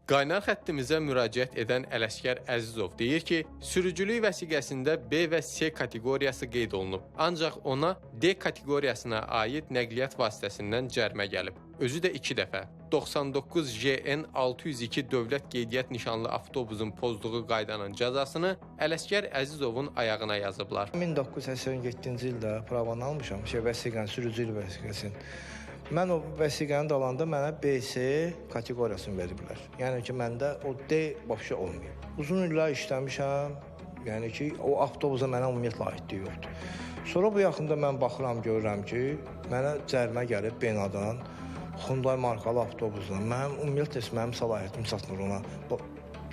Qaynar xəttimizə müraciət edən Ələsgər Əzizov deyir ki, sürücülük vəsiqəsində B və C kateqoriyası qeyd olunub. Ancaq ona D kateqoriyasına aid nəqliyyat vasitəsindən cərimə gəlib. Özü də 2 dəfə. 99 JN 602 dövlət qeydiyyat nişanlı avtobusun pozduğu qaydanın cəzasını Ələsgər Əzizovun ayağına yazıblar. 1987-ci ildə pravanı almışam, vəsiqəni, sürücülük vəsiqəsini. Mən o vəsiqəni də alanda mənə BC kateqoriyasını veriblər. Yəni ki, məndə o D vəbşə olmayıb. Uzun illər işləmişəm, yəni ki, o avtobusa mənə ümumiyyətlə aidliyi yoxdur. Sonra bu yaxında mən baxıram, görürəm ki, mənə cərimə gəlib Benadan, Hyundai markalı avtobusla. Mənim ümumiyyətlə mənim səlahiyyətim çatmır ona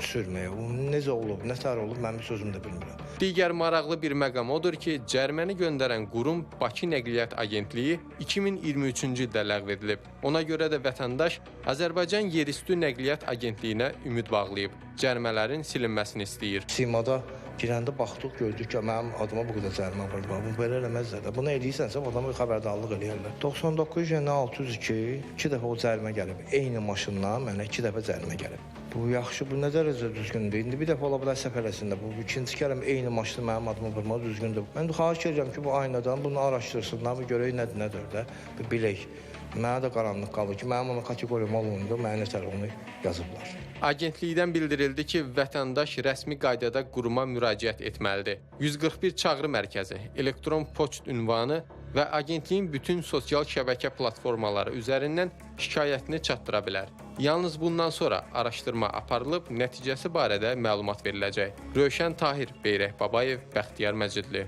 sürməyə. O necə olub, nətər olub, mənim sözümü də bilmirəm. Digər maraqlı bir məqam odur ki, cəriməni göndərən qurum Bakı Nəqliyyat Agentliyi 2023-cü ildə ləğv edilib. Ona görə də vətəndaş Azərbaycan Yerüstü Nəqliyyat Agentliyinə ümid bağlayıb, cərimələrin silinməsini istəyir. Simada girəndə baxdıq, gördük ki, mənim adıma bu qədər cərimə var. Bu belə eləməzlər də. Bunu eləyirsənsə, adamı xəbərdarlıq eləyərlər. 99 JN 602 2 dəfə o cərimə gəlib. Eyni maşından mənə 2 dəfə cərimə gəlib. Bu yaxşı, bu nə dərəcə düzgündür? İndi bir dəfə ola bilər səfərəsində. Bu ikinci kərəm eyni maşını mənim adıma vurmaq düzgündür. Mən də xahiş edirəm ki, bu aynadan bunu araşdırsınlar, bir görək nədir də, bir bilək. Mənə də qaranlıq qalır ki, mənim ona kateqoriyam olundu, mənə nətər onu yazıblar. Agentlikdən bildirildi ki, vətəndaş rəsmi qaydada quruma müraciət etməlidir. 141 çağrı mərkəzi, elektron poçt ünvanı və agentliyin bütün sosial şəbəkə platformaları üzərindən şikayətini çatdıra bilər. Yalnız bundan sonra araşdırma aparılıb, nəticəsi barədə məlumat veriləcək. Rövşən Tahir, Beyrək Babayev, Bəxtiyar Məcidli.